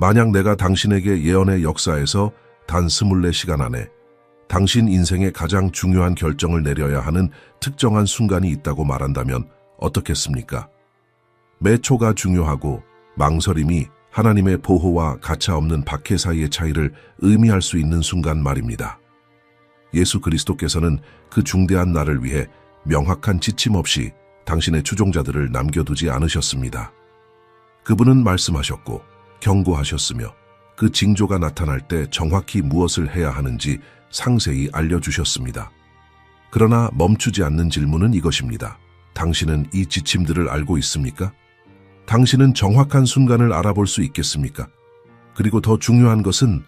만약 내가 당신에게 예언의 역사에서 단 24시간 안에 당신 인생의 가장 중요한 결정을 내려야 하는 특정한 순간이 있다고 말한다면 어떻겠습니까? 매 초가 중요하고 망설임이 하나님의 보호와 가차없는 박해 사이의 차이를 의미할 수 있는 순간 말입니다. 예수 그리스도께서는 그 중대한 날을 위해 명확한 지침 없이 당신의 추종자들을 남겨두지 않으셨습니다. 그분은 말씀하셨고 경고하셨으며 그 징조가 나타날 때 정확히 무엇을 해야 하는지 상세히 알려주셨습니다. 그러나 멈추지 않는 질문은 이것입니다. 당신은 이 지침들을 알고 있습니까? 당신은 정확한 순간을 알아볼 수 있겠습니까? 그리고 더 중요한 것은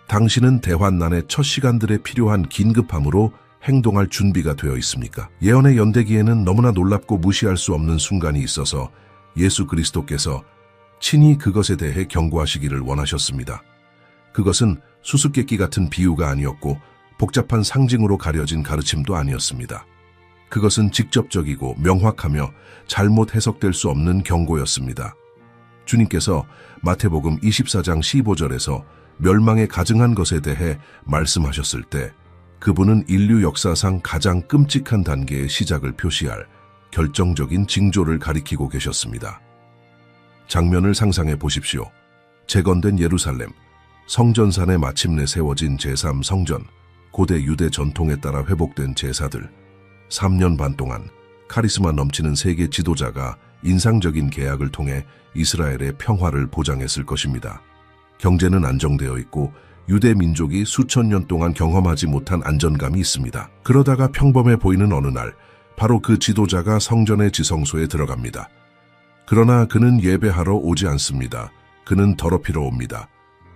당신은 대환난의 첫 시간들에 필요한 긴급함으로 행동할 준비가 되어 있습니까? 예언의 연대기에는 너무나 놀랍고 무시할 수 없는 순간이 있어서 예수 그리스도께서 친히 그것에 대해 경고하시기를 원하셨습니다. 그것은 수수께끼 같은 비유가 아니었고 복잡한 상징으로 가려진 가르침도 아니었습니다. 그것은 직접적이고 명확하며 잘못 해석될 수 없는 경고였습니다. 주님께서 마태복음 24장 15절에서 멸망에 가증한 것에 대해 말씀하셨을 때 그분은 인류 역사상 가장 끔찍한 단계의 시작을 표시할 결정적인 징조를 가리키고 계셨습니다. 장면을 상상해 보십시오. 재건된 예루살렘, 성전산에 마침내 세워진 제3성전, 고대 유대 전통에 따라 회복된 제사들, 3년 반 동안 카리스마 넘치는 세계 지도자가 인상적인 계약을 통해 이스라엘의 평화를 보장했을 것입니다. 경제는 안정되어 있고 유대 민족이 수천 년 동안 경험하지 못한 안전감이 있습니다. 그러다가 평범해 보이는 어느 날, 바로 그 지도자가 성전의 지성소에 들어갑니다. 그러나 그는 예배하러 오지 않습니다. 그는 더럽히러 옵니다.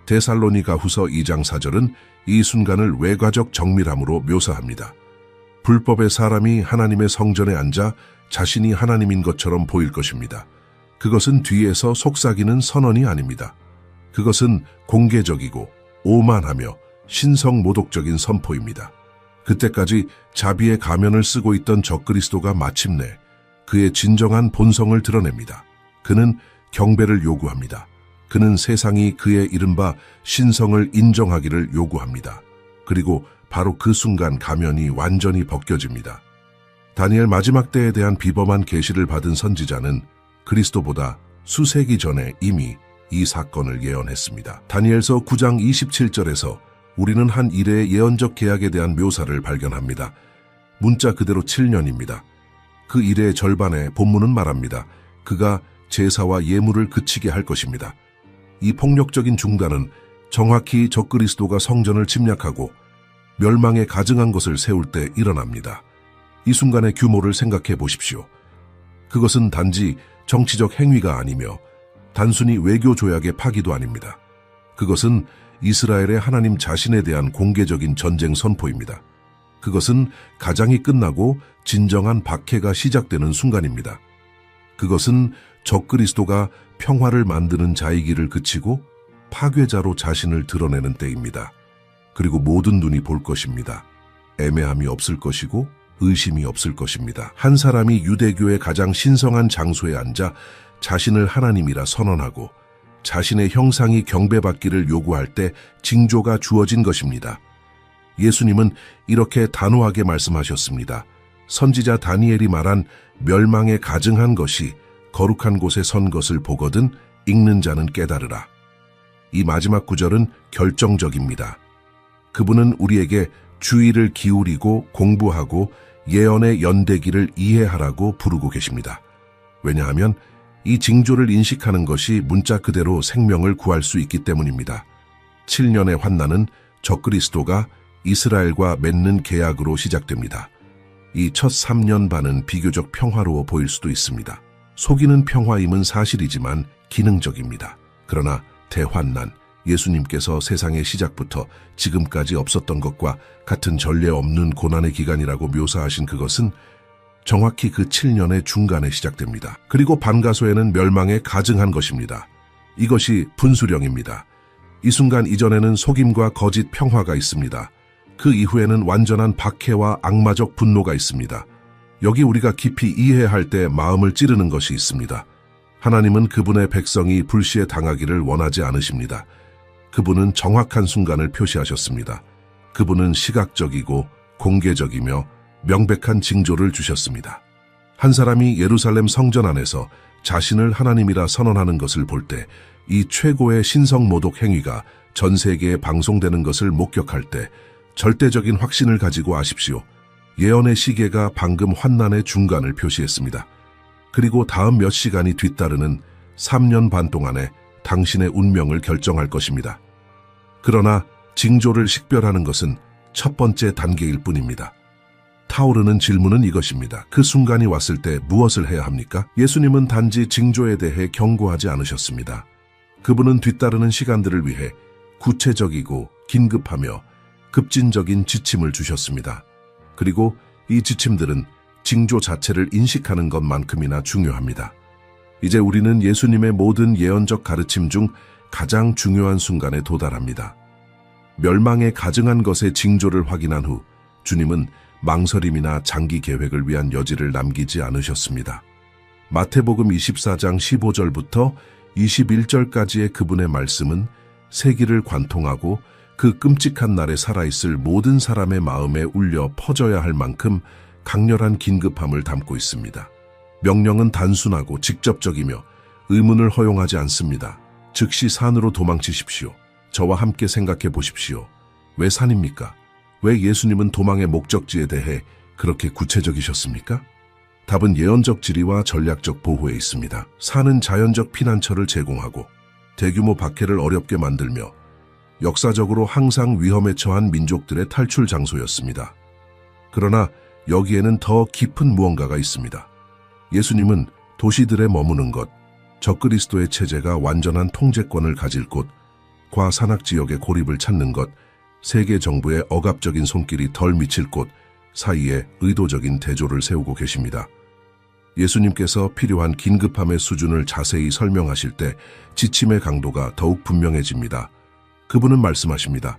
데살로니가 후서 2장 4절은 이 순간을 외과적 정밀함으로 묘사합니다. 불법의 사람이 하나님의 성전에 앉아 자신이 하나님인 것처럼 보일 것입니다. 그것은 뒤에서 속삭이는 선언이 아닙니다. 그것은 공개적이고 오만하며 신성모독적인 선포입니다. 그때까지 자비의 가면을 쓰고 있던 적그리스도가 마침내 그의 진정한 본성을 드러냅니다. 그는 경배를 요구합니다. 그는 세상이 그의 이른바 신성을 인정하기를 요구합니다. 그리고 바로 그 순간 가면이 완전히 벗겨집니다. 다니엘 마지막 때에 대한 비범한 계시를 받은 선지자는 그리스도보다 수세기 전에 이미 이 사건을 예언했습니다. 다니엘서 9장 27절에서 우리는 한 이레의 예언적 계약에 대한 묘사를 발견합니다. 문자 그대로 7년입니다. 그 이레의 절반에 본문은 말합니다. 그가 제사와 예물을 그치게 할 것입니다. 이 폭력적인 중단은 정확히 적그리스도가 성전을 침략하고 멸망에 가증한 것을 세울 때 일어납니다. 이 순간의 규모를 생각해 보십시오. 그것은 단지 정치적 행위가 아니며 단순히 외교 조약의 파기도 아닙니다. 그것은 이스라엘의 하나님 자신에 대한 공개적인 전쟁 선포입니다. 그것은 가장이 끝나고 진정한 박해가 시작되는 순간입니다. 그것은 적그리스도가 평화를 만드는 자이기를 그치고 파괴자로 자신을 드러내는 때입니다. 그리고 모든 눈이 볼 것입니다. 애매함이 없을 것이고 의심이 없을 것입니다. 한 사람이 유대교의 가장 신성한 장소에 앉아 자신을 하나님이라 선언하고 자신의 형상이 경배받기를 요구할 때 징조가 주어진 것입니다. 예수님은 이렇게 단호하게 말씀하셨습니다. 선지자 다니엘이 말한 멸망에 가증한 것이 거룩한 곳에 선 것을 보거든 읽는 자는 깨달으라. 이 마지막 구절은 결정적입니다. 그분은 우리에게 주의를 기울이고 공부하고 예언의 연대기를 이해하라고 부르고 계십니다. 왜냐하면 이 징조를 인식하는 것이 문자 그대로 생명을 구할 수 있기 때문입니다. 7년의 환난은 적그리스도가 이스라엘과 맺는 계약으로 시작됩니다. 이 첫 3년 반은 비교적 평화로워 보일 수도 있습니다. 속이는 평화임은 사실이지만 기능적입니다. 그러나 대환난, 예수님께서 세상의 시작부터 지금까지 없었던 것과 같은 전례 없는 고난의 기간이라고 묘사하신 그것은 정확히 그 7년의 중간에 시작됩니다. 그리고 반가소에는 멸망에 가증한 것입니다. 이것이 분수령입니다. 이 순간 이전에는 속임과 거짓 평화가 있습니다. 그 이후에는 완전한 박해와 악마적 분노가 있습니다. 여기 우리가 깊이 이해할 때 마음을 찌르는 것이 있습니다. 하나님은 그분의 백성이 불시에 당하기를 원하지 않으십니다. 그분은 정확한 순간을 표시하셨습니다. 그분은 시각적이고 공개적이며 명백한 징조를 주셨습니다. 한 사람이 예루살렘 성전 안에서 자신을 하나님이라 선언하는 것을 볼 때 이 최고의 신성모독 행위가 전 세계에 방송되는 것을 목격할 때 절대적인 확신을 가지고 아십시오. 예언의 시계가 방금 환난의 중간을 표시했습니다. 그리고 다음 몇 시간이 뒤따르는 3년 반 동안에 당신의 운명을 결정할 것입니다. 그러나 징조를 식별하는 것은 첫 번째 단계일 뿐입니다. 타오르는 질문은 이것입니다. 그 순간이 왔을 때 무엇을 해야 합니까? 예수님은 단지 징조에 대해 경고하지 않으셨습니다. 그분은 뒤따르는 시간들을 위해 구체적이고 긴급하며 급진적인 지침을 주셨습니다. 그리고 이 지침들은 징조 자체를 인식하는 것만큼이나 중요합니다. 이제 우리는 예수님의 모든 예언적 가르침 중 가장 중요한 순간에 도달합니다. 멸망에 가증한 것의 징조를 확인한 후 주님은 망설임이나 장기 계획을 위한 여지를 남기지 않으셨습니다. 마태복음 24장 15절부터 21절까지의 그분의 말씀은 세기를 관통하고 그 끔찍한 날에 살아있을 모든 사람의 마음에 울려 퍼져야 할 만큼 강렬한 긴급함을 담고 있습니다. 명령은 단순하고 직접적이며 의문을 허용하지 않습니다. 즉시 산으로 도망치십시오. 저와 함께 생각해 보십시오. 왜 산입니까? 왜 예수님은 도망의 목적지에 대해 그렇게 구체적이셨습니까? 답은 예언적 지리와 전략적 보호에 있습니다. 산은 자연적 피난처를 제공하고 대규모 박해를 어렵게 만들며 역사적으로 항상 위험에 처한 민족들의 탈출 장소였습니다. 그러나 여기에는 더 깊은 무언가가 있습니다. 예수님은 도시들에 머무는 것, 적그리스도의 체제가 완전한 통제권을 가질 곳, 과산악 지역의 고립을 찾는 것, 세계 정부의 억압적인 손길이 덜 미칠 곳 사이에 의도적인 대조를 세우고 계십니다. 예수님께서 필요한 긴급함의 수준을 자세히 설명하실 때 지침의 강도가 더욱 분명해집니다. 그분은 말씀하십니다.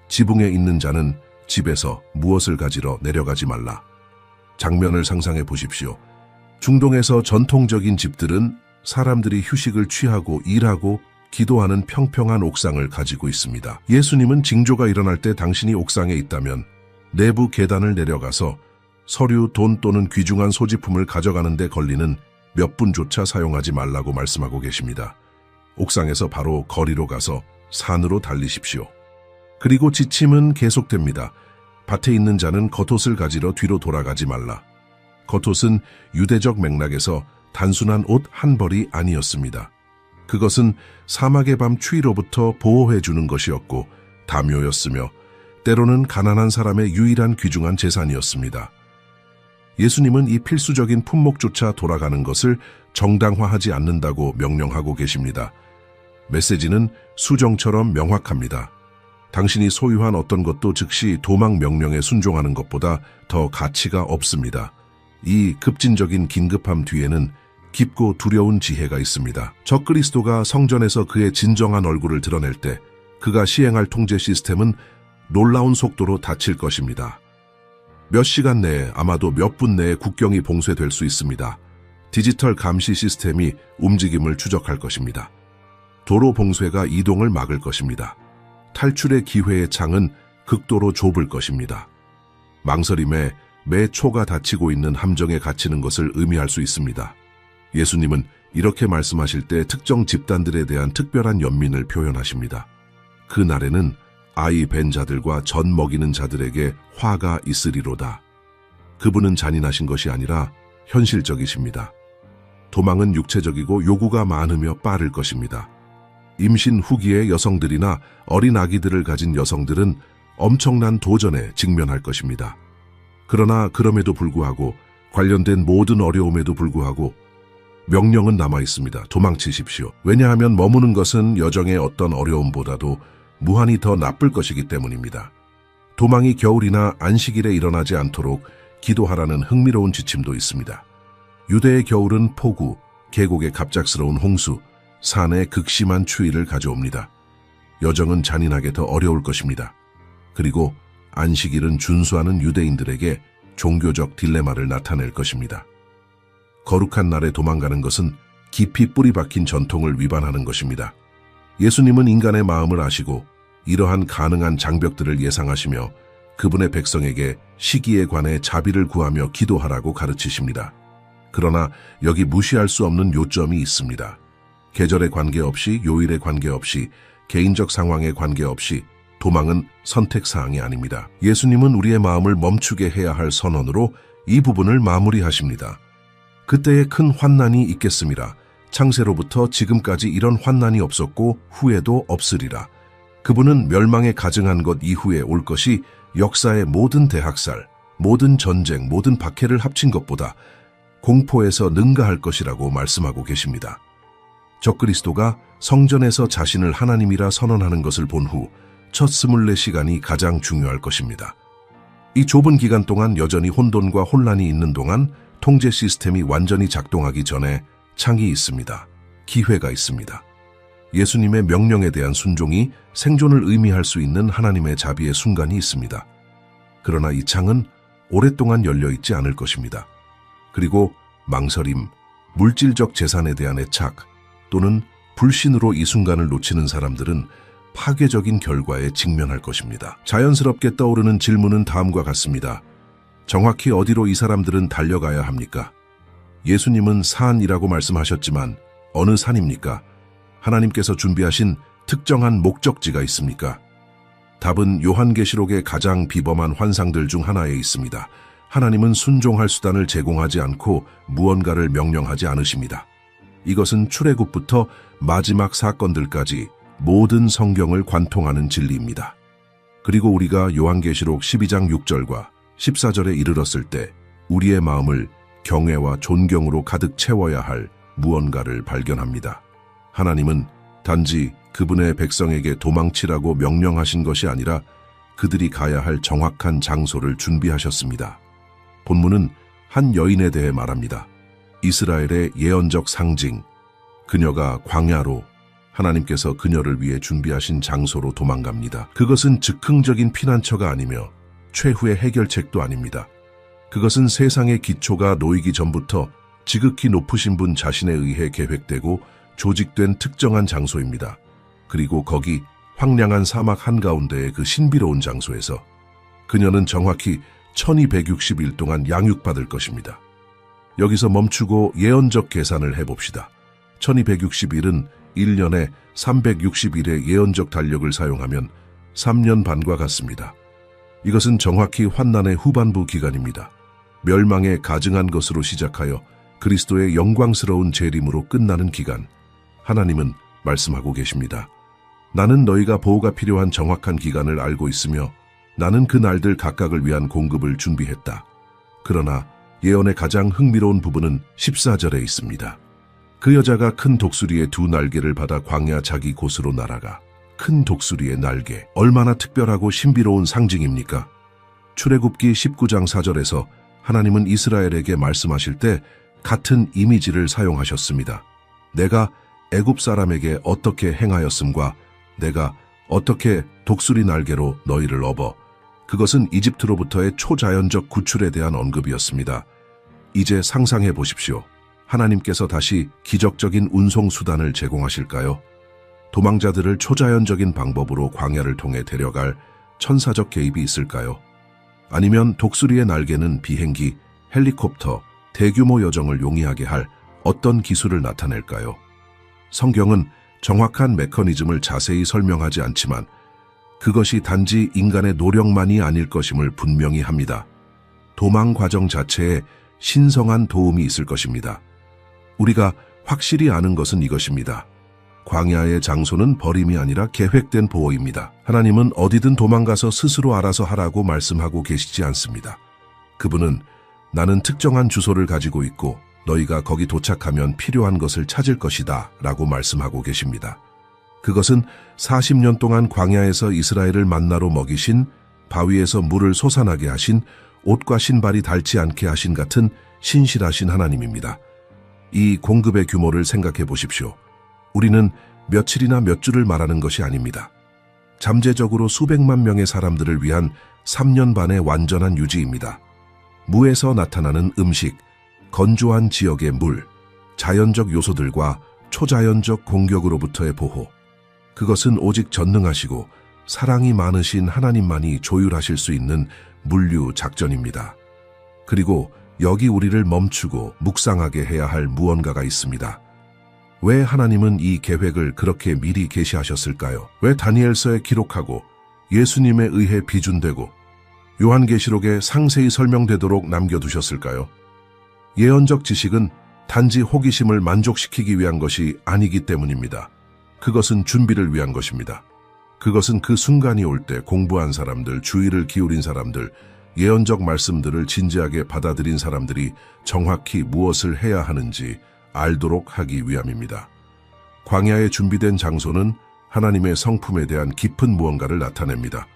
지붕에 있는 자는 집에서 무엇을 가지러 내려가지 말라. 장면을 상상해 보십시오. 중동에서 전통적인 집들은 사람들이 휴식을 취하고 일하고 기도하는 평평한 옥상을 가지고 있습니다. 예수님은 징조가 일어날 때 당신이 옥상에 있다면 내부 계단을 내려가서 서류, 돈 또는 귀중한 소지품을 가져가는 데 걸리는 몇 분조차 사용하지 말라고 말씀하고 계십니다. 옥상에서 바로 거리로 가서 산으로 달리십시오. 그리고 지침은 계속됩니다. 밭에 있는 자는 겉옷을 가지러 뒤로 돌아가지 말라. 겉옷은 유대적 맥락에서 단순한 옷 한 벌이 아니었습니다. 그것은 사막의 밤 추위로부터 보호해주는 것이었고 담요였으며 때로는 가난한 사람의 유일한 귀중한 재산이었습니다. 예수님은 이 필수적인 품목조차 돌아가는 것을 정당화하지 않는다고 명령하고 계십니다. 메시지는 수정처럼 명확합니다. 당신이 소유한 어떤 것도 즉시 도망 명령에 순종하는 것보다 더 가치가 없습니다. 이 급진적인 긴급함 뒤에는 깊고 두려운 지혜가 있습니다. 적그리스도가 성전에서 그의 진정한 얼굴을 드러낼 때 그가 시행할 통제 시스템은 놀라운 속도로 닫힐 것입니다. 몇 시간 내에 아마도 몇 분 내에 국경이 봉쇄될 수 있습니다. 디지털 감시 시스템이 움직임을 추적할 것입니다. 도로 봉쇄가 이동을 막을 것입니다. 탈출의 기회의 창은 극도로 좁을 것입니다. 망설임에 매 초가 닫히고 있는 함정에 갇히는 것을 의미할 수 있습니다. 예수님은 이렇게 말씀하실 때 특정 집단들에 대한 특별한 연민을 표현하십니다. 그 날에는 아이 벤 자들과 젖 먹이는 자들에게 화가 있으리로다. 그분은 잔인하신 것이 아니라 현실적이십니다. 도망은 육체적이고 요구가 많으며 빠를 것입니다. 임신 후기의 여성들이나 어린 아기들을 가진 여성들은 엄청난 도전에 직면할 것입니다. 그러나 그럼에도 불구하고 관련된 모든 어려움에도 불구하고 명령은 남아 있습니다. 도망치십시오. 왜냐하면 머무는 것은 여정의 어떤 어려움보다도 무한히 더 나쁠 것이기 때문입니다. 도망이 겨울이나 안식일에 일어나지 않도록 기도하라는 흥미로운 지침도 있습니다. 유대의 겨울은 폭우, 계곡의 갑작스러운 홍수, 산의 극심한 추위를 가져옵니다. 여정은 잔인하게 더 어려울 것입니다. 그리고 안식일은 준수하는 유대인들에게 종교적 딜레마를 나타낼 것입니다. 거룩한 날에 도망가는 것은 깊이 뿌리 박힌 전통을 위반하는 것입니다. 예수님은 인간의 마음을 아시고 이러한 가능한 장벽들을 예상하시며 그분의 백성에게 시기에 관해 자비를 구하며 기도하라고 가르치십니다. 그러나 여기 무시할 수 없는 요점이 있습니다. 계절에 관계없이, 요일에 관계없이, 개인적 상황에 관계없이 도망은 선택사항이 아닙니다. 예수님은 우리의 마음을 멈추게 해야 할 선언으로 이 부분을 마무리하십니다. 그때에 큰 환난이 있겠습니다. 창세로부터 지금까지 이런 환난이 없었고 후에도 없으리라. 그분은 멸망에 가증한 것 이후에 올 것이 역사의 모든 대학살, 모든 전쟁, 모든 박해를 합친 것보다 공포에서 능가할 것이라고 말씀하고 계십니다. 적그리스도가 성전에서 자신을 하나님이라 선언하는 것을 본 후 첫 24시간이 가장 중요할 것입니다. 이 좁은 기간 동안 여전히 혼돈과 혼란이 있는 동안 통제 시스템이 완전히 작동하기 전에 창이 있습니다. 기회가 있습니다. 예수님의 명령에 대한 순종이 생존을 의미할 수 있는 하나님의 자비의 순간이 있습니다. 그러나 이 창은 오랫동안 열려있지 않을 것입니다. 그리고 망설임, 물질적 재산에 대한 애착 또는 불신으로 이 순간을 놓치는 사람들은 파괴적인 결과에 직면할 것입니다. 자연스럽게 떠오르는 질문은 다음과 같습니다. 정확히 어디로 이 사람들은 달려가야 합니까? 예수님은 산이라고 말씀하셨지만 어느 산입니까? 하나님께서 준비하신 특정한 목적지가 있습니까? 답은 요한계시록의 가장 비범한 환상들 중 하나에 있습니다. 하나님은 순종할 수단을 제공하지 않고 무언가를 명령하지 않으십니다. 이것은 출애굽부터 마지막 사건들까지 모든 성경을 관통하는 진리입니다. 그리고 우리가 요한계시록 12장 6절과 14절에 이르렀을 때 우리의 마음을 경외와 존경으로 가득 채워야 할 무언가를 발견합니다. 하나님은 단지 그분의 백성에게 도망치라고 명령하신 것이 아니라 그들이 가야 할 정확한 장소를 준비하셨습니다. 본문은 한 여인에 대해 말합니다. 이스라엘의 예언적 상징, 그녀가 광야로 하나님께서 그녀를 위해 준비하신 장소로 도망갑니다. 그것은 즉흥적인 피난처가 아니며 최후의 해결책도 아닙니다. 그것은 세상의 기초가 놓이기 전부터 지극히 높으신 분 자신에 의해 계획되고 조직된 특정한 장소입니다. 그리고 거기 황량한 사막 한가운데의 그 신비로운 장소에서 그녀는 정확히 1260일 동안 양육받을 것입니다. 여기서 멈추고 예언적 계산을 해봅시다. 1260일은 1년에 360일의 예언적 달력을 사용하면 3년 반과 같습니다. 이것은 정확히 환난의 후반부 기간입니다. 멸망에 가증한 것으로 시작하여 그리스도의 영광스러운 재림으로 끝나는 기간. 하나님은 말씀하고 계십니다. 나는 너희가 보호가 필요한 정확한 기간을 알고 있으며 나는 그 날들 각각을 위한 공급을 준비했다. 그러나 예언의 가장 흥미로운 부분은 14절에 있습니다. 그 여자가 큰 독수리의 두 날개를 받아 광야 자기 곳으로 날아가. 큰 독수리의 날개, 얼마나 특별하고 신비로운 상징입니까? 출애굽기 19장 4절에서 하나님은 이스라엘에게 말씀하실 때 같은 이미지를 사용하셨습니다. 내가 애굽 사람에게 어떻게 행하였음과 내가 어떻게 독수리 날개로 너희를 업어. 그것은 이집트로부터의 초자연적 구출에 대한 언급이었습니다. 이제 상상해 보십시오. 하나님께서 다시 기적적인 운송수단을 제공하실까요? 도망자들을 초자연적인 방법으로 광야를 통해 데려갈 천사적 개입이 있을까요? 아니면 독수리의 날개는 비행기, 헬리콥터, 대규모 여정을 용이하게 할 어떤 기술을 나타낼까요? 성경은 정확한 메커니즘을 자세히 설명하지 않지만 그것이 단지 인간의 노력만이 아닐 것임을 분명히 합니다. 도망 과정 자체에 신성한 도움이 있을 것입니다. 우리가 확실히 아는 것은 이것입니다. 광야의 장소는 버림이 아니라 계획된 보호입니다. 하나님은 어디든 도망가서 스스로 알아서 하라고 말씀하고 계시지 않습니다. 그분은 나는 특정한 주소를 가지고 있고 너희가 거기 도착하면 필요한 것을 찾을 것이다 라고 말씀하고 계십니다. 그것은 40년 동안 광야에서 이스라엘을 만나로 먹이신, 바위에서 물을 솟아나게 하신, 옷과 신발이 닳지 않게 하신 같은 신실하신 하나님입니다. 이 공급의 규모를 생각해 보십시오. 우리는 며칠이나 몇 주를 말하는 것이 아닙니다. 잠재적으로 수백만 명의 사람들을 위한 3년 반의 완전한 유지입니다. 무에서 나타나는 음식, 건조한 지역의 물, 자연적 요소들과 초자연적 공격으로부터의 보호. 그것은 오직 전능하시고 사랑이 많으신 하나님만이 조율하실 수 있는 물류 작전입니다. 그리고 여기 우리를 멈추고 묵상하게 해야 할 무언가가 있습니다. 왜 하나님은 이 계획을 그렇게 미리 계시하셨을까요? 왜 다니엘서에 기록하고 예수님에 의해 비준되고 요한계시록에 상세히 설명되도록 남겨두셨을까요? 예언적 지식은 단지 호기심을 만족시키기 위한 것이 아니기 때문입니다. 그것은 준비를 위한 것입니다. 그것은 그 순간이 올 때 공부한 사람들, 주의를 기울인 사람들, 예언적 말씀들을 진지하게 받아들인 사람들이 정확히 무엇을 해야 하는지 알도록 하기 위함입니다. 광야에 준비된 장소는 하나님의 성품에 대한 깊은 무언가를 나타냅니다.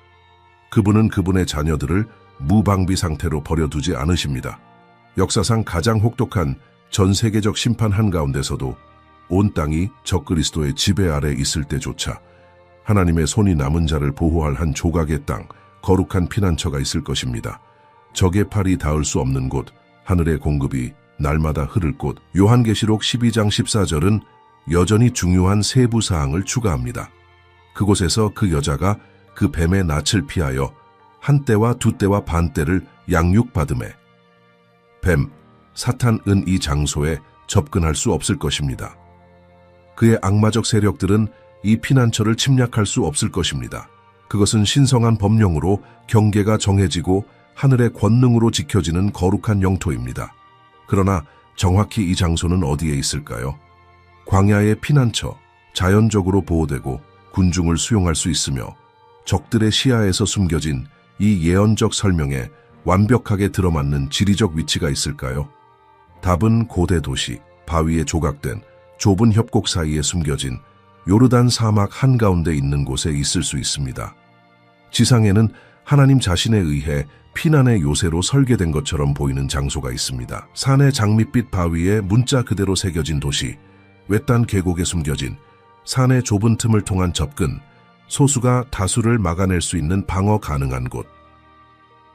그분은 그분의 자녀들을 무방비 상태로 버려두지 않으십니다. 역사상 가장 혹독한 전 세계적 심판 한가운데서도 온 땅이 적그리스도의 지배 아래 있을 때조차 하나님의 손이 남은 자를 보호할 한 조각의 땅, 거룩한 피난처가 있을 것입니다. 적의 팔이 닿을 수 없는 곳, 하늘의 공급이 날마다 흐를 곳. 요한계시록 12장 14절은 여전히 중요한 세부 사항을 추가합니다. 그곳에서 그 여자가 그 뱀의 낯을 피하여 한 때와 두 때와 반 때를 양육받음에 뱀, 사탄은 이 장소에 접근할 수 없을 것입니다. 그의 악마적 세력들은 이 피난처를 침략할 수 없을 것입니다. 그것은 신성한 법령으로 경계가 정해지고 하늘의 권능으로 지켜지는 거룩한 영토입니다. 그러나 정확히 이 장소는 어디에 있을까요? 광야의 피난처, 자연적으로 보호되고 군중을 수용할 수 있으며 적들의 시야에서 숨겨진 이 예언적 설명에 완벽하게 들어맞는 지리적 위치가 있을까요? 답은 고대 도시, 바위에 조각된 좁은 협곡 사이에 숨겨진 요르단 사막 한가운데 있는 곳에 있을 수 있습니다. 지상에는 하나님 자신에 의해 피난의 요새로 설계된 것처럼 보이는 장소가 있습니다. 산의 장밋빛 바위에 문자 그대로 새겨진 도시, 외딴 계곡에 숨겨진 산의 좁은 틈을 통한 접근, 소수가 다수를 막아낼 수 있는 방어 가능한 곳.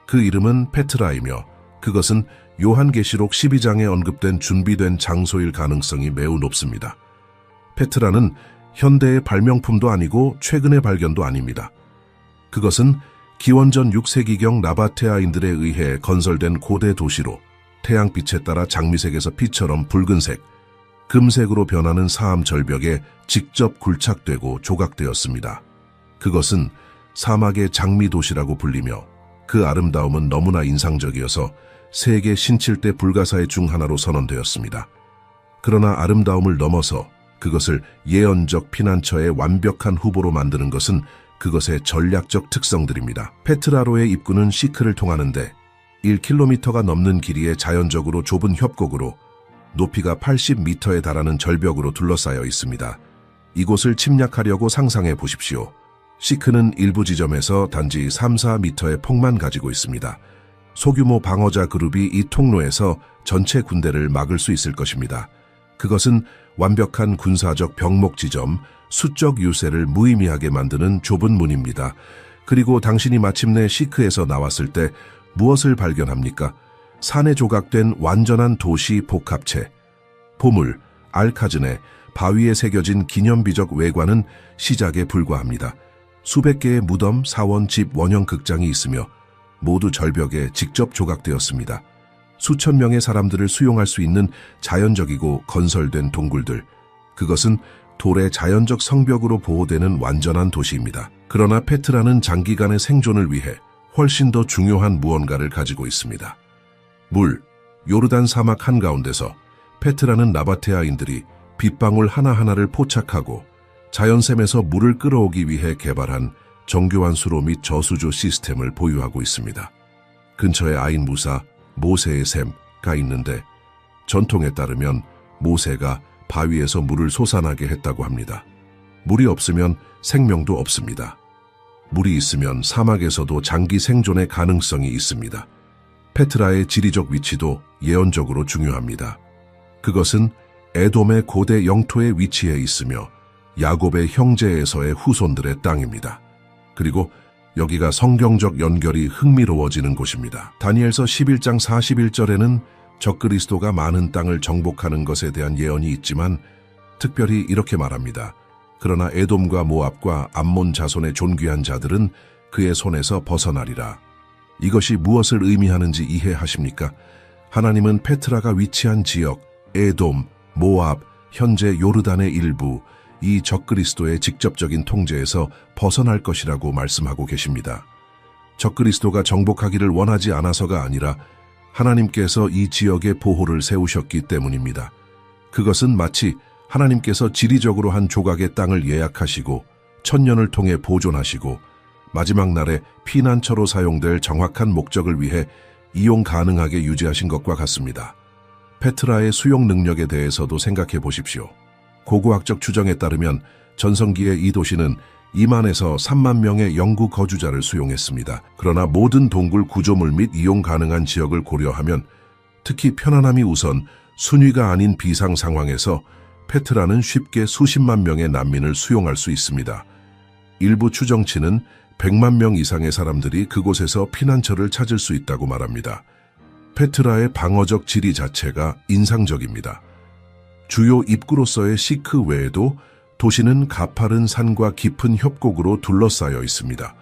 그 이름은 페트라이며 그것은 요한계시록 12장에 언급된 준비된 장소일 가능성이 매우 높습니다. 페트라는 현대의 발명품도 아니고 최근의 발견도 아닙니다. 그것은 기원전 6세기경 나바테아인들에 의해 건설된 고대 도시로 태양빛에 따라 장미색에서 피처럼 붉은색, 금색으로 변하는 사암 절벽에 직접 굴착되고 조각되었습니다. 그것은 사막의 장미 도시라고 불리며 그 아름다움은 너무나 인상적이어서 세계 신칠대 불가사의 중 하나로 선언되었습니다. 그러나 아름다움을 넘어서 그것을 예언적 피난처의 완벽한 후보로 만드는 것은 그것의 전략적 특성들입니다. 페트라로의 입구는 시크를 통하는데 1km가 넘는 길이의 자연적으로 좁은 협곡으로 높이가 80m에 달하는 절벽으로 둘러싸여 있습니다. 이곳을 침략하려고 상상해 보십시오. 시크는 일부 지점에서 단지 3-4m의 폭만 가지고 있습니다. 소규모 방어자 그룹이 이 통로에서 전체 군대를 막을 수 있을 것입니다. 그것은 완벽한 군사적 병목 지점, 수적 유세를 무의미하게 만드는 좁은 문입니다. 그리고 당신이 마침내 시크에서 나왔을 때 무엇을 발견합니까? 산에 조각된 완전한 도시 복합체. 보물, 알카즌의 바위에 새겨진 기념비적 외관은 시작에 불과합니다. 수백 개의 무덤, 사원, 집, 원형 극장이 있으며 모두 절벽에 직접 조각되었습니다. 수천 명의 사람들을 수용할 수 있는 자연적이고 건설된 동굴들. 그것은 돌의 자연적 성벽으로 보호되는 완전한 도시입니다. 그러나 페트라는 장기간의 생존을 위해 훨씬 더 중요한 무언가를 가지고 있습니다. 물, 요르단 사막 한가운데서 페트라는 나바테아인들이 빗방울 하나하나를 포착하고 자연샘에서 물을 끌어오기 위해 개발한 정교한 수로 및 저수조 시스템을 보유하고 있습니다. 근처에 아인 무사, 모세의 샘가 있는데 전통에 따르면 모세가 바위에서 물을 솟아나게 했다고 합니다. 물이 없으면 생명도 없습니다. 물이 있으면 사막에서도 장기 생존의 가능성이 있습니다. 페트라의 지리적 위치도 예언적으로 중요합니다. 그것은 에돔의 고대 영토에 위치해 있으며 야곱의 형제에서의 후손들의 땅입니다. 그리고 여기가 성경적 연결이 흥미로워지는 곳입니다. 다니엘서 11장 41절에는 적그리스도가 많은 땅을 정복하는 것에 대한 예언이 있지만 특별히 이렇게 말합니다. 그러나 에돔과 모압과 암몬 자손의 존귀한 자들은 그의 손에서 벗어나리라. 이것이 무엇을 의미하는지 이해하십니까? 하나님은 페트라가 위치한 지역, 에돔, 모압, 현재 요르단의 일부, 이 적그리스도의 직접적인 통제에서 벗어날 것이라고 말씀하고 계십니다. 적그리스도가 정복하기를 원하지 않아서가 아니라 하나님께서 이 지역에 보호를 세우셨기 때문입니다. 그것은 마치 하나님께서 지리적으로 한 조각의 땅을 예약하시고 천년을 통해 보존하시고 마지막 날에 피난처로 사용될 정확한 목적을 위해 이용 가능하게 유지하신 것과 같습니다. 페트라의 수용 능력에 대해서도 생각해 보십시오. 고고학적 추정에 따르면 전성기의 이 도시는 2만에서 3만 명의 영구 거주자를 수용했습니다. 그러나 모든 동굴 구조물 및 이용 가능한 지역을 고려하면 특히 편안함이 우선 순위가 아닌 비상 상황에서 페트라는 쉽게 수십만 명의 난민을 수용할 수 있습니다. 일부 추정치는 100만 명 이상의 사람들이 그곳에서 피난처를 찾을 수 있다고 말합니다. 페트라의 방어적 지리 자체가 인상적입니다. 주요 입구로서의 시크 외에도 도시는 가파른 산과 깊은 협곡으로 둘러싸여 있습니다.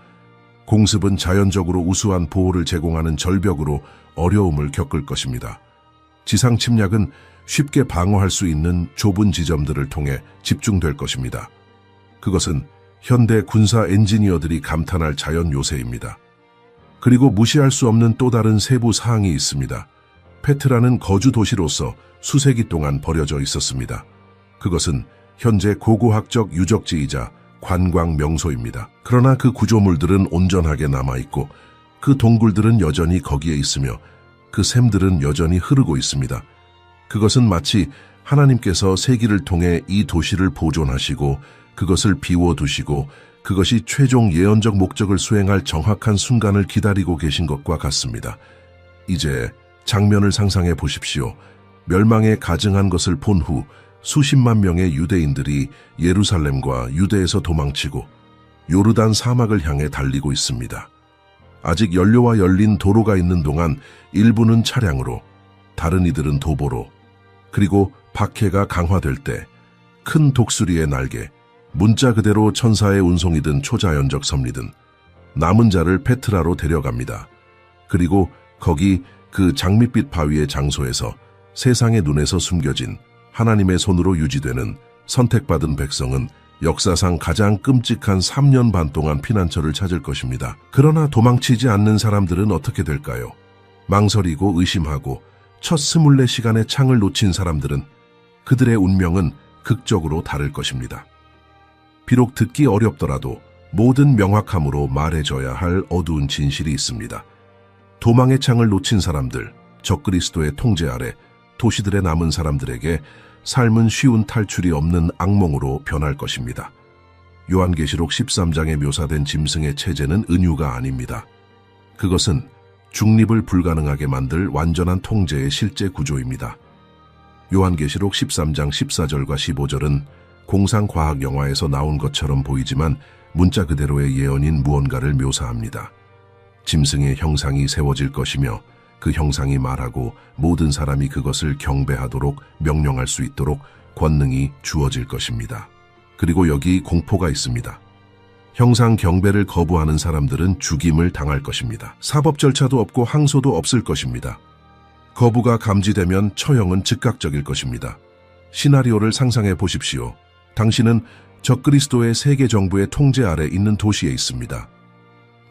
공습은 자연적으로 우수한 보호를 제공하는 절벽으로 어려움을 겪을 것입니다. 지상 침략은 쉽게 방어할 수 있는 좁은 지점들을 통해 집중될 것입니다. 그것은 현대 군사 엔지니어들이 감탄할 자연 요새입니다. 그리고 무시할 수 없는 또 다른 세부 사항이 있습니다. 페트라는 거주 도시로서 수세기 동안 버려져 있었습니다. 그것은 현재 고고학적 유적지이자 관광 명소입니다. 그러나 그 구조물들은 온전하게 남아있고 그 동굴들은 여전히 거기에 있으며 그 샘들은 여전히 흐르고 있습니다. 그것은 마치 하나님께서 세기를 통해 이 도시를 보존하시고 그것을 비워두시고 그것이 최종 예언적 목적을 수행할 정확한 순간을 기다리고 계신 것과 같습니다. 이제 장면을 상상해 보십시오. 멸망에 가증한 것을 본 후 수십만 명의 유대인들이 예루살렘과 유대에서 도망치고 요르단 사막을 향해 달리고 있습니다. 아직 연료와 열린 도로가 있는 동안 일부는 차량으로, 다른 이들은 도보로, 그리고 박해가 강화될 때 큰 독수리의 날개, 문자 그대로 천사의 운송이든 초자연적 섭리든 남은 자를 페트라로 데려갑니다. 그리고 거기 그 장밋빛 바위의 장소에서 세상의 눈에서 숨겨진 하나님의 손으로 유지되는 선택받은 백성은 역사상 가장 끔찍한 3년 반 동안 피난처를 찾을 것입니다. 그러나 도망치지 않는 사람들은 어떻게 될까요? 망설이고 의심하고 첫 24시간의 창을 놓친 사람들은 그들의 운명은 극적으로 다를 것입니다. 비록 듣기 어렵더라도 모든 명확함으로 말해줘야 할 어두운 진실이 있습니다. 도망의 창을 놓친 사람들, 적그리스도의 통제 아래 도시들의 남은 사람들에게 삶은 쉬운 탈출이 없는 악몽으로 변할 것입니다. 요한계시록 13장에 묘사된 짐승의 체제는 은유가 아닙니다. 그것은 중립을 불가능하게 만들 완전한 통제의 실제 구조입니다. 요한계시록 13장 14절과 15절은 공상과학 영화에서 나온 것처럼 보이지만 문자 그대로의 예언인 무언가를 묘사합니다. 짐승의 형상이 세워질 것이며 그 형상이 말하고 모든 사람이 그것을 경배하도록 명령할 수 있도록 권능이 주어질 것입니다. 그리고 여기 공포가 있습니다. 형상 경배를 거부하는 사람들은 죽임을 당할 것입니다. 사법 절차도 없고 항소도 없을 것입니다. 거부가 감지되면 처형은 즉각적일 것입니다. 시나리오를 상상해 보십시오. 당신은 적그리스도의 세계 정부의 통제 아래 있는 도시에 있습니다.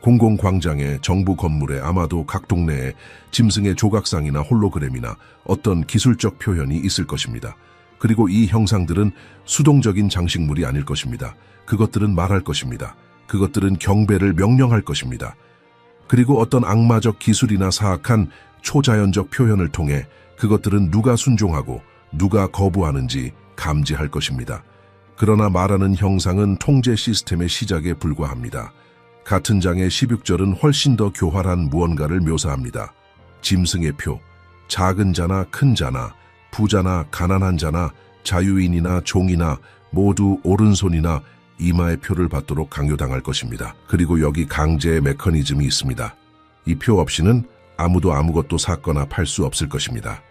공공광장에, 정부 건물에, 아마도 각 동네에 짐승의 조각상이나 홀로그램이나 어떤 기술적 표현이 있을 것입니다. 그리고 이 형상들은 수동적인 장식물이 아닐 것입니다. 그것들은 말할 것입니다. 그것들은 경배를 명령할 것입니다. 그리고 어떤 악마적 기술이나 사악한 초자연적 표현을 통해 그것들은 누가 순종하고 누가 거부하는지 감지할 것입니다. 그러나 말하는 형상은 통제 시스템의 시작에 불과합니다. 같은 장의 16절은 훨씬 더 교활한 무언가를 묘사합니다. 짐승의 표, 작은 자나 큰 자나, 부자나 가난한 자나, 자유인이나 종이나 모두 오른손이나 이마의 표를 받도록 강요당할 것입니다. 그리고 여기 강제의 메커니즘이 있습니다. 이 표 없이는 아무도 아무것도 사거나 팔 수 없을 것입니다.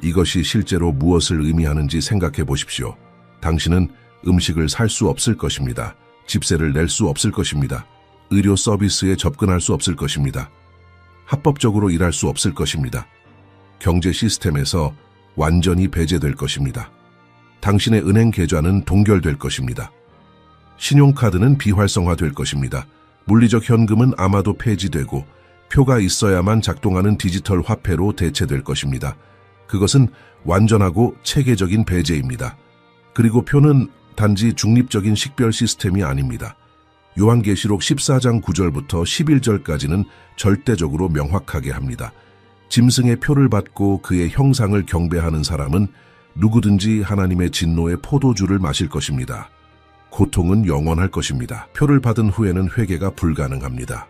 이것이 실제로 무엇을 의미하는지 생각해 보십시오. 당신은 음식을 살 수 없을 것입니다. 집세를 낼 수 없을 것입니다. 의료 서비스에 접근할 수 없을 것입니다. 합법적으로 일할 수 없을 것입니다. 경제 시스템에서 완전히 배제될 것입니다. 당신의 은행 계좌는 동결될 것입니다. 신용카드는 비활성화될 것입니다. 물리적 현금은 아마도 폐지되고 표가 있어야만 작동하는 디지털 화폐로 대체될 것입니다. 그것은 완전하고 체계적인 배제입니다. 그리고 표는 단지 중립적인 식별 시스템이 아닙니다. 요한계시록 14장 9절부터 11절까지는 절대적으로 명확하게 합니다. 짐승의 표를 받고 그의 형상을 경배하는 사람은 누구든지 하나님의 진노의 포도주를 마실 것입니다. 고통은 영원할 것입니다. 표를 받은 후에는 회개가 불가능합니다.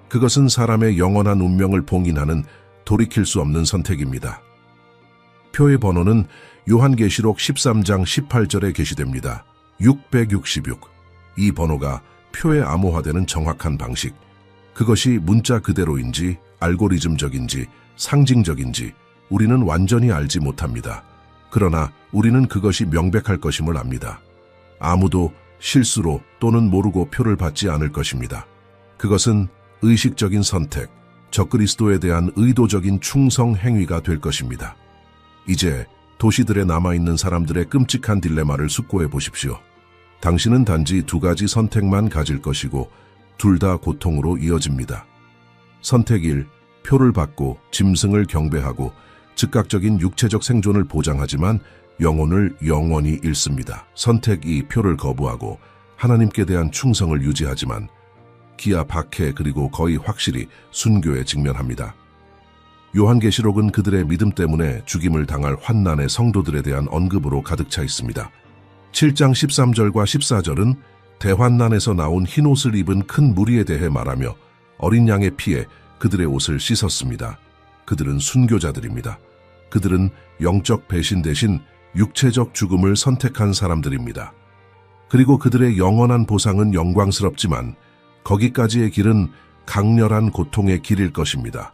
그것은 사람의 영원한 운명을 봉인하는 돌이킬 수 없는 선택입니다. 표의 번호는 요한계시록 13장 18절에 게시됩니다. 666. 이 번호가 표에 암호화되는 정확한 방식. 그것이 문자 그대로인지 알고리즘적인지 상징적인지 우리는 완전히 알지 못합니다. 그러나 우리는 그것이 명백할 것임을 압니다. 아무도 실수로 또는 모르고 표를 받지 않을 것입니다. 그것은 의식적인 선택, 적그리스도에 대한 의도적인 충성 행위가 될 것입니다. 이제 도시들에 남아있는 사람들의 끔찍한 딜레마를 숙고해 보십시오. 당신은 단지 두 가지 선택만 가질 것이고 둘 다 고통으로 이어집니다. 선택 1. 표를 받고 짐승을 경배하고 즉각적인 육체적 생존을 보장하지만 영혼을 영원히 잃습니다. 선택 2. 표를 거부하고 하나님께 대한 충성을 유지하지만 기아 박해 그리고 거의 확실히 순교에 직면합니다. 요한계시록은 그들의 믿음 때문에 죽임을 당할 환난의 성도들에 대한 언급으로 가득 차 있습니다. 7장 13절과 14절은 대환난에서 나온 흰옷을 입은 큰 무리에 대해 말하며 어린 양의 피에 그들의 옷을 씻었습니다. 그들은 순교자들입니다. 그들은 영적 배신 대신 육체적 죽음을 선택한 사람들입니다. 그리고 그들의 영원한 보상은 영광스럽지만 거기까지의 길은 강렬한 고통의 길일 것입니다.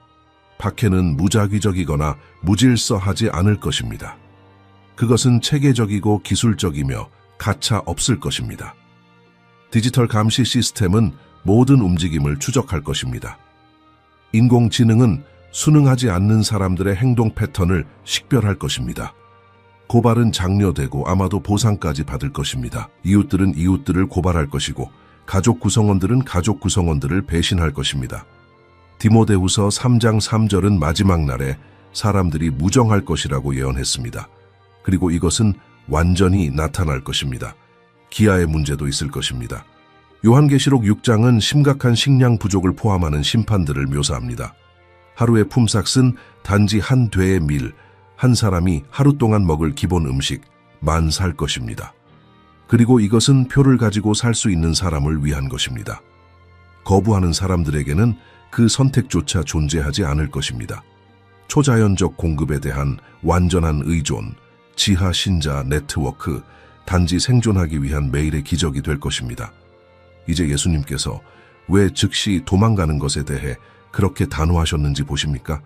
박해는 무작위적이거나 무질서하지 않을 것입니다. 그것은 체계적이고 기술적이며 가차 없을 것입니다. 디지털 감시 시스템은 모든 움직임을 추적할 것입니다. 인공지능은 순응하지 않는 사람들의 행동 패턴을 식별할 것입니다. 고발은 장려되고 아마도 보상까지 받을 것입니다. 이웃들은 이웃들을 고발할 것이고 가족 구성원들은 가족 구성원들을 배신할 것입니다. 디모데후서 3장 3절은 마지막 날에 사람들이 무정할 것이라고 예언했습니다. 그리고 이것은 완전히 나타날 것입니다. 기아의 문제도 있을 것입니다. 요한계시록 6장은 심각한 식량 부족을 포함하는 심판들을 묘사합니다. 하루의 품삯은 단지 한 되의 밀, 한 사람이 하루 동안 먹을 기본 음식, 만 살 것입니다. 그리고 이것은 표를 가지고 살 수 있는 사람을 위한 것입니다. 거부하는 사람들에게는 그 선택조차 존재하지 않을 것입니다. 초자연적 공급에 대한 완전한 의존, 지하 신자 네트워크, 단지 생존하기 위한 매일의 기적이 될 것입니다. 이제 예수님께서 왜 즉시 도망가는 것에 대해 그렇게 단호하셨는지 보십니까?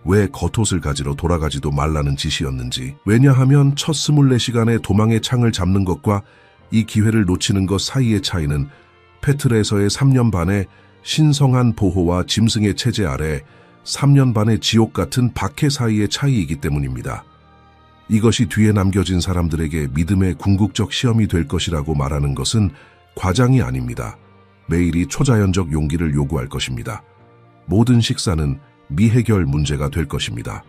왜 겉옷을 가지러 돌아가지도 말라는 짓이었는지. 왜냐하면 첫 24시간의 도망의 창을 잡는 것과 이 기회를 놓치는 것 사이의 차이는 페트레에서의 3년 반의 신성한 보호와 짐승의 체제 아래 3년 반의 지옥 같은 박해 사이의 차이이기 때문입니다. 이것이 뒤에 남겨진 사람들에게 믿음의 궁극적 시험이 될 것이라고 말하는 것은 과장이 아닙니다. 매일이 초자연적 용기를 요구할 것입니다. 모든 식사는 미해결 문제가 될 것입니다.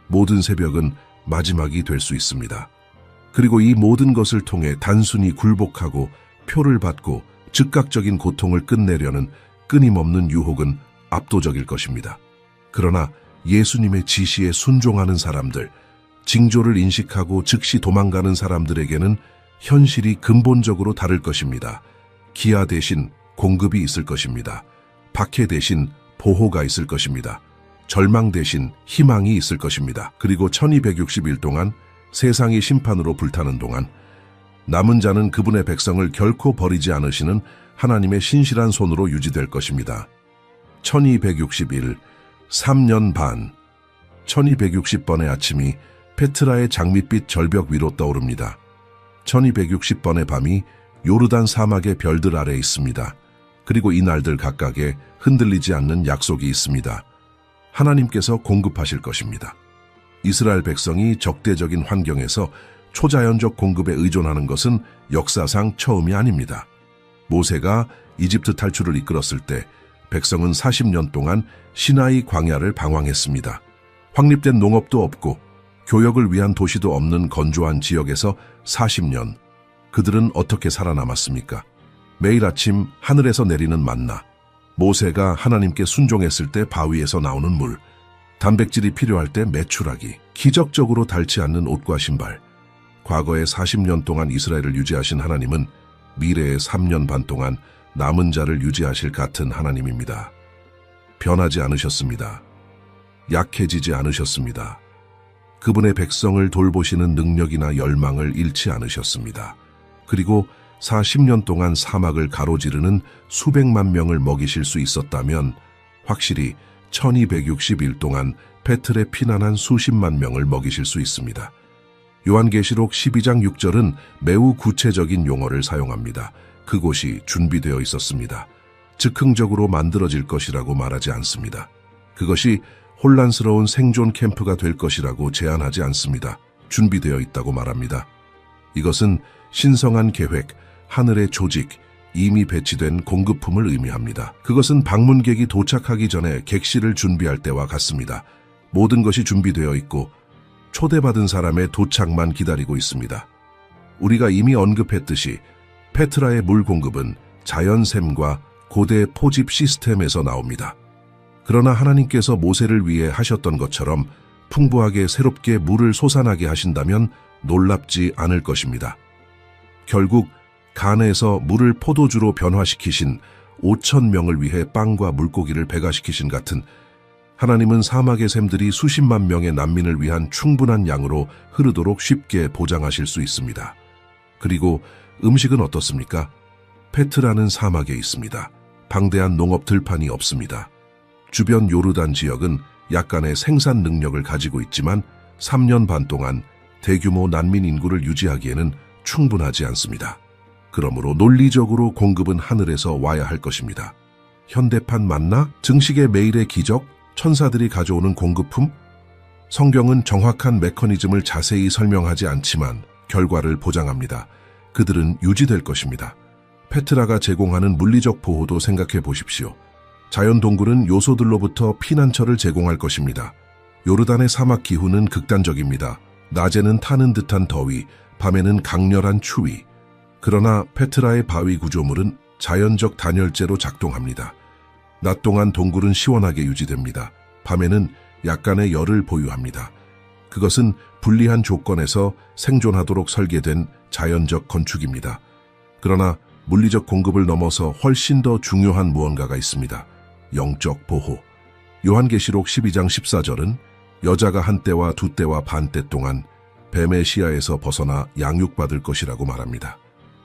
모든 새벽은 마지막이 될 수 있습니다. 그리고 이 모든 것을 통해 단순히 굴복하고 표를 받고 즉각적인 고통을 끝내려는 끊임없는 유혹은 압도적일 것입니다. 그러나 예수님의 지시에 순종하는 사람들, 징조를 인식하고 즉시 도망가는 사람들에게는 현실이 근본적으로 다를 것입니다. 기아 대신 공급이 있을 것입니다. 박해 대신 보호가 있을 것입니다. 절망 대신 희망이 있을 것입니다. 그리고 1260일 동안 세상이 심판으로 불타는 동안 남은 자는 그분의 백성을 결코 버리지 않으시는 하나님의 신실한 손으로 유지될 것입니다. 1260일, 3년 반, 1260번의 아침이 페트라의 장밋빛 절벽 위로 떠오릅니다. 1260번의 밤이 요르단 사막의 별들 아래 있습니다. 그리고 이 날들 각각에 흔들리지 않는 약속이 있습니다. 하나님께서 공급하실 것입니다. 이스라엘 백성이 적대적인 환경에서 초자연적 공급에 의존하는 것은 역사상 처음이 아닙니다. 모세가 이집트 탈출을 이끌었을 때 백성은 40년 동안 시나이 광야를 방황했습니다. 확립된 농업도 없고 교역을 위한 도시도 없는 건조한 지역에서 40년, 그들은 어떻게 살아남았습니까? 매일 아침 하늘에서 내리는 만나, 모세가 하나님께 순종했을 때 바위에서 나오는 물, 단백질이 필요할 때 메추라기, 기적적으로 닳지 않는 옷과 신발. 과거에 40년 동안 이스라엘을 유지하신 하나님은 미래의 3년 반 동안 남은 자를 유지하실 같은 하나님입니다. 변하지 않으셨습니다. 약해지지 않으셨습니다. 그분의 백성을 돌보시는 능력이나 열망을 잃지 않으셨습니다. 그리고 40년 동안 사막을 가로지르는 수백만 명을 먹이실 수 있었다면 확실히 1260일 동안 페틀에 피난한 수십만 명을 먹이실 수 있습니다. 요한계시록 12장 6절은 매우 구체적인 용어를 사용합니다. 그곳이 준비되어 있었습니다. 즉흥적으로 만들어질 것이라고 말하지 않습니다. 그것이 혼란스러운 생존 캠프가 될 것이라고 제안하지 않습니다. 준비되어 있다고 말합니다. 이것은 신성한 계획, 하늘의 조직, 이미 배치된 공급품을 의미합니다. 그것은 방문객이 도착하기 전에 객실을 준비할 때와 같습니다. 모든 것이 준비되어 있고 초대받은 사람의 도착만 기다리고 있습니다. 우리가 이미 언급했듯이 페트라의 물 공급은 자연샘과 고대 포집 시스템에서 나옵니다. 그러나 하나님께서 모세를 위해 하셨던 것처럼 풍부하게 새롭게 물을 솟아나게 하신다면 놀랍지 않을 것입니다. 결국 간에서 물을 포도주로 변화시키신 5,000명을 위해 빵과 물고기를 배가시키신 같은 하나님은 사막의 샘들이 수십만 명의 난민을 위한 충분한 양으로 흐르도록 쉽게 보장하실 수 있습니다. 그리고 음식은 어떻습니까? 페트라는 사막에 있습니다. 방대한 농업 들판이 없습니다. 주변 요르단 지역은 약간의 생산 능력을 가지고 있지만 3년 반 동안 대규모 난민 인구를 유지하기에는 충분하지 않습니다. 그러므로 논리적으로 공급은 하늘에서 와야 할 것입니다. 현대판 만나? 증식의 매일의 기적? 천사들이 가져오는 공급품? 성경은 정확한 메커니즘을 자세히 설명하지 않지만 결과를 보장합니다. 그들은 유지될 것입니다. 페트라가 제공하는 물리적 보호도 생각해 보십시오. 자연동굴은 요소들로부터 피난처를 제공할 것입니다. 요르단의 사막 기후는 극단적입니다. 낮에는 타는 듯한 더위, 밤에는 강렬한 추위. 그러나 페트라의 바위 구조물은 자연적 단열재로 작동합니다. 낮 동안 동굴은 시원하게 유지됩니다. 밤에는 약간의 열을 보유합니다. 그것은 불리한 조건에서 생존하도록 설계된 자연적 건축입니다. 그러나 물리적 공급을 넘어서 훨씬 더 중요한 무언가가 있습니다. 영적 보호. 요한계시록 12장 14절은 여자가 한 때와 두 때와 반 때 동안 뱀의 시야에서 벗어나 양육받을 것이라고 말합니다.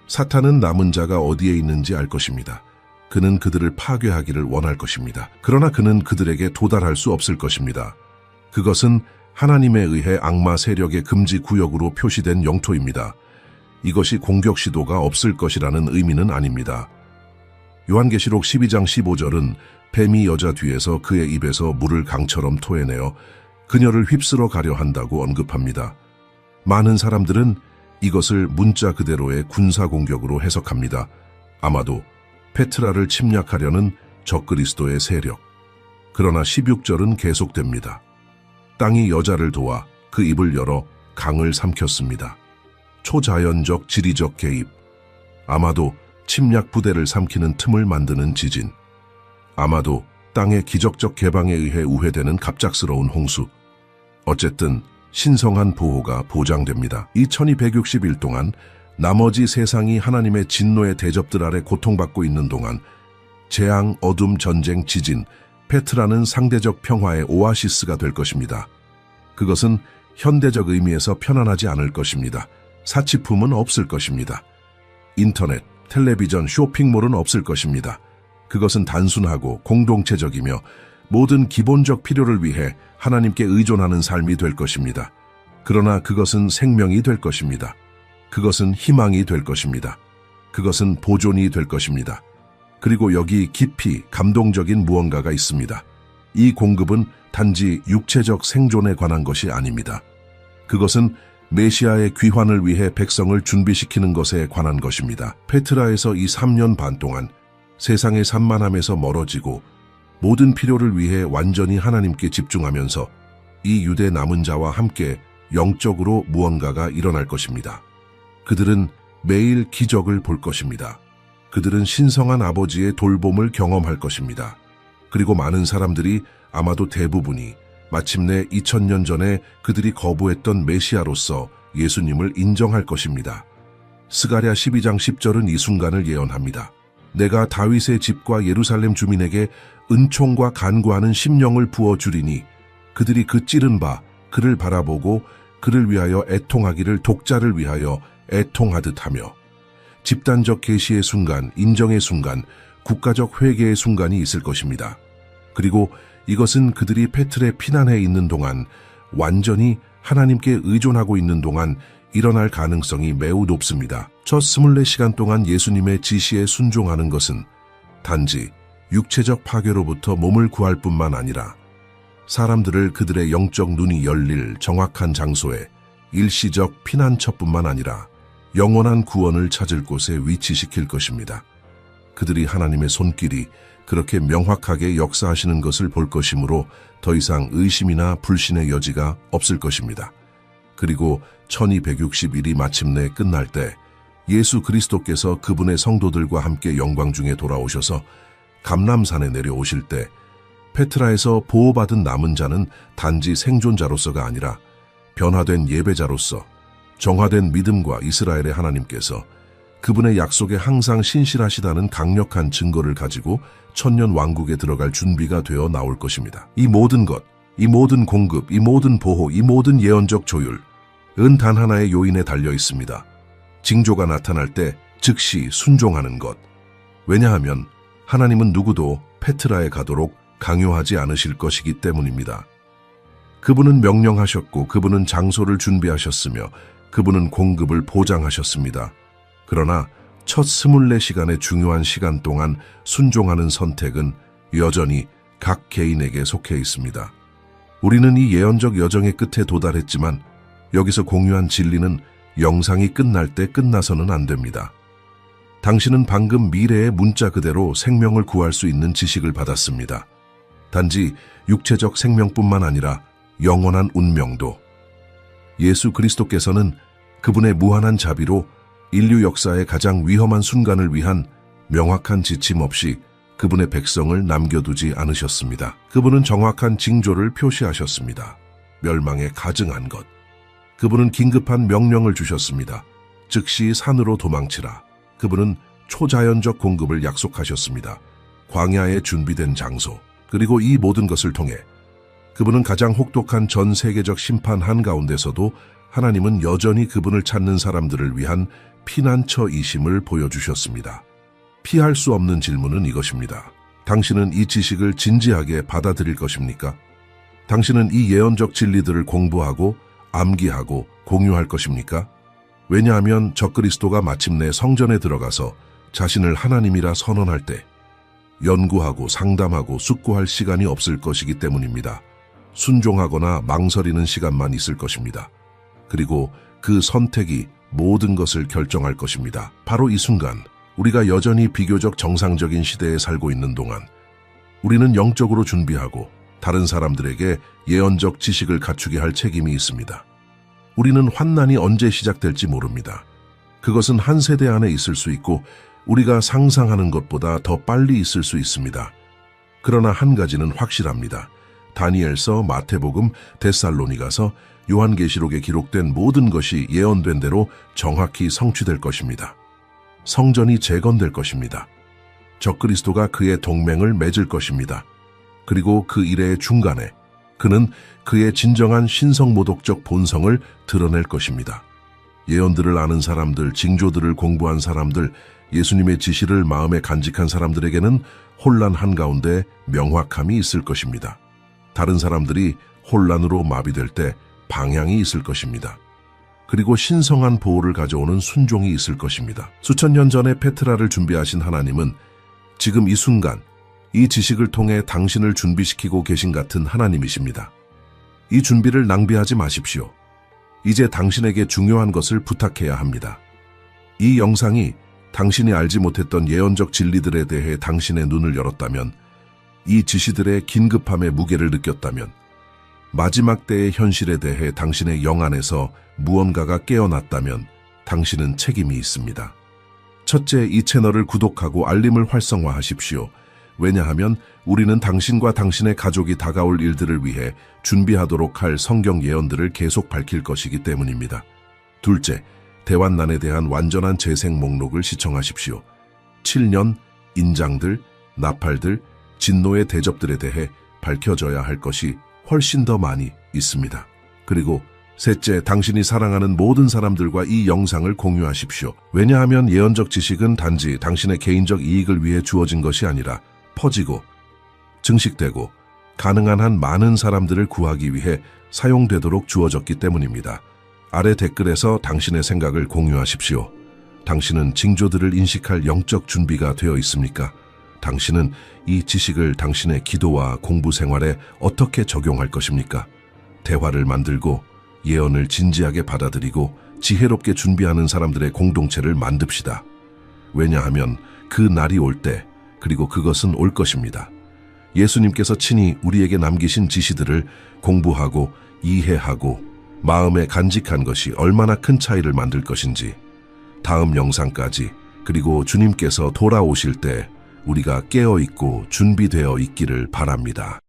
사탄은 남은 자가 어디에 있는지 알 것입니다. 그는 그들을 파괴하기를 원할 것입니다. 그러나 그는 그들에게 도달할 수 없을 것입니다. 그것은 하나님에 의해 악마 세력의 금지 구역으로 표시된 영토입니다. 이것이 공격 시도가 없을 것이라는 의미는 아닙니다. 요한계시록 12장 15절은 뱀이 여자 뒤에서 그의 입에서 물을 강처럼 토해내어 그녀를 휩쓸어 가려 한다고 언급합니다. 많은 사람들은 이것을 문자 그대로의 군사 공격으로 해석합니다. 아마도 페트라를 침략하려는 적그리스도의 세력. 그러나 16절은 계속됩니다. 땅이 여자를 도와 그 입을 열어 강을 삼켰습니다. 초자연적 지리적 개입. 아마도 침략 부대를 삼키는 틈을 만드는 지진. 아마도 땅의 기적적 개방에 의해 우회되는 갑작스러운 홍수. 어쨌든 신성한 보호가 보장됩니다. 2260일 동안 나머지 세상이 하나님의 진노의 대접들 아래 고통받고 있는 동안 재앙, 어둠, 전쟁, 지진, 페트라는 상대적 평화의 오아시스가 될 것입니다. 그것은 현대적 의미에서 편안하지 않을 것입니다. 사치품은 없을 것입니다. 인터넷, 텔레비전, 쇼핑몰은 없을 것입니다. 그것은 단순하고 공동체적이며 모든 기본적 필요를 위해 하나님께 의존하는 삶이 될 것입니다. 그러나 그것은 생명이 될 것입니다. 그것은 희망이 될 것입니다. 그것은 보존이 될 것입니다. 그리고 여기 깊이 감동적인 무언가가 있습니다. 이 공급은 단지 육체적 생존에 관한 것이 아닙니다. 그것은 메시아의 귀환을 위해 백성을 준비시키는 것에 관한 것입니다. 페트라에서 이 3년 반 동안 세상의 산만함에서 멀어지고 모든 필요를 위해 완전히 하나님께 집중하면서 이 유대 남은 자와 함께 영적으로 무언가가 일어날 것입니다. 그들은 매일 기적을 볼 것입니다. 그들은 신성한 아버지의 돌봄을 경험할 것입니다. 그리고 많은 사람들이, 아마도 대부분이 마침내 2000년 전에 그들이 거부했던 메시아로서 예수님을 인정할 것입니다. 스가랴 12장 10절은 이 순간을 예언합니다. 내가 다윗의 집과 예루살렘 주민에게 은총과 간구하는 심령을 부어주리니 그들이 그 찌른 바 그를 바라보고 그를 위하여 애통하기를 독자를 위하여 애통하듯 하며, 집단적 계시의 순간, 인정의 순간, 국가적 회개의 순간이 있을 것입니다. 그리고 이것은 그들이 페트레 피난해 있는 동안, 완전히 하나님께 의존하고 있는 동안 일어날 가능성이 매우 높습니다. 첫 24시간 동안 예수님의 지시에 순종하는 것은 단지 육체적 파괴로부터 몸을 구할 뿐만 아니라 사람들을 그들의 영적 눈이 열릴 정확한 장소에 일시적 피난처뿐만 아니라 영원한 구원을 찾을 곳에 위치시킬 것입니다. 그들이 하나님의 손길이 그렇게 명확하게 역사하시는 것을 볼 것이므로 더 이상 의심이나 불신의 여지가 없을 것입니다. 그리고 1260일이 마침내 끝날 때 예수 그리스도께서 그분의 성도들과 함께 영광 중에 돌아오셔서 감람산에 내려오실 때 페트라에서 보호받은 남은 자는 단지 생존자로서가 아니라 변화된 예배자로서 정화된 믿음과 이스라엘의 하나님께서 그분의 약속에 항상 신실하시다는 강력한 증거를 가지고 천년 왕국에 들어갈 준비가 되어 나올 것입니다. 이 모든 것, 이 모든 공급, 이 모든 보호, 이 모든 예언적 조율, 은 단 하나의 요인에 달려 있습니다. 징조가 나타날 때 즉시 순종하는 것. 왜냐하면 하나님은 누구도 페트라에 가도록 강요하지 않으실 것이기 때문입니다. 그분은 명령하셨고 그분은 장소를 준비하셨으며 그분은 공급을 보장하셨습니다. 그러나 첫 24시간의 중요한 시간 동안 순종하는 선택은 여전히 각 개인에게 속해 있습니다. 우리는 이 예언적 여정의 끝에 도달했지만 여기서 공유한 진리는 영상이 끝날 때 끝나서는 안 됩니다. 당신은 방금 미래의 문자 그대로 생명을 구할 수 있는 지식을 받았습니다. 단지 육체적 생명뿐만 아니라 영원한 운명도. 예수 그리스도께서는 그분의 무한한 자비로 인류 역사의 가장 위험한 순간을 위한 명확한 지침 없이 그분의 백성을 남겨두지 않으셨습니다. 그분은 정확한 징조를 표시하셨습니다. 멸망에 가증한 것. 그분은 긴급한 명령을 주셨습니다. 즉시 산으로 도망치라. 그분은 초자연적 공급을 약속하셨습니다. 광야에 준비된 장소. 그리고 이 모든 것을 통해 그분은 가장 혹독한 전 세계적 심판 한가운데서도 하나님은 여전히 그분을 찾는 사람들을 위한 피난처이심을 보여주셨습니다. 피할 수 없는 질문은 이것입니다. 당신은 이 지식을 진지하게 받아들일 것입니까? 당신은 이 예언적 진리들을 공부하고 암기하고 공유할 것입니까? 왜냐하면 적그리스도가 마침내 성전에 들어가서 자신을 하나님이라 선언할 때 연구하고 상담하고 숙고할 시간이 없을 것이기 때문입니다. 순종하거나 망설이는 시간만 있을 것입니다. 그리고 그 선택이 모든 것을 결정할 것입니다. 바로 이 순간, 우리가 여전히 비교적 정상적인 시대에 살고 있는 동안 우리는 영적으로 준비하고 다른 사람들에게 예언적 지식을 갖추게 할 책임이 있습니다. 우리는 환난이 언제 시작될지 모릅니다. 그것은 한 세대 안에 있을 수 있고 우리가 상상하는 것보다 더 빨리 있을 수 있습니다. 그러나 한 가지는 확실합니다. 다니엘서, 마태복음, 데살로니가서, 요한계시록에 기록된 모든 것이 예언된 대로 정확히 성취될 것입니다. 성전이 재건될 것입니다. 적그리스도가 그의 동맹을 맺을 것입니다. 그리고 그 일의 중간에 그는 그의 진정한 신성모독적 본성을 드러낼 것입니다. 예언들을 아는 사람들, 징조들을 공부한 사람들, 예수님의 지시를 마음에 간직한 사람들에게는 혼란 한가운데 명확함이 있을 것입니다. 다른 사람들이 혼란으로 마비될 때 방향이 있을 것입니다. 그리고 신성한 보호를 가져오는 순종이 있을 것입니다. 수천 년 전에 페트라를 준비하신 하나님은 지금 이 순간 이 지식을 통해 당신을 준비시키고 계신 같은 하나님이십니다. 이 준비를 낭비하지 마십시오. 이제 당신에게 중요한 것을 부탁해야 합니다. 이 영상이 당신이 알지 못했던 예언적 진리들에 대해 당신의 눈을 열었다면, 이 지시들의 긴급함의 무게를 느꼈다면, 마지막 때의 현실에 대해 당신의 영 안에서 무언가가 깨어났다면 당신은 책임이 있습니다. 첫째, 이 채널을 구독하고 알림을 활성화하십시오. 왜냐하면 우리는 당신과 당신의 가족이 다가올 일들을 위해 준비하도록 할 성경 예언들을 계속 밝힐 것이기 때문입니다. 둘째, 대환난에 대한 완전한 재생 목록을 시청하십시오. 7년, 인장들, 나팔들, 진노의 대접들에 대해 밝혀져야 할 것이 훨씬 더 많이 있습니다. 그리고 셋째, 당신이 사랑하는 모든 사람들과 이 영상을 공유하십시오. 왜냐하면 예언적 지식은 단지 당신의 개인적 이익을 위해 주어진 것이 아니라 퍼지고 증식되고 가능한 한 많은 사람들을 구하기 위해 사용되도록 주어졌기 때문입니다. 아래 댓글에서 당신의 생각을 공유하십시오. 당신은 징조들을 인식할 영적 준비가 되어 있습니까? 당신은 이 지식을 당신의 기도와 공부 생활에 어떻게 적용할 것입니까? 대화를 만들고 예언을 진지하게 받아들이고 지혜롭게 준비하는 사람들의 공동체를 만듭시다. 왜냐하면 그 날이 올 때, 그리고 그것은 올 것입니다. 예수님께서 친히 우리에게 남기신 지시들을 공부하고 이해하고 마음에 간직한 것이 얼마나 큰 차이를 만들 것인지, 다음 영상까지, 그리고 주님께서 돌아오실 때 우리가 깨어있고 준비되어 있기를 바랍니다.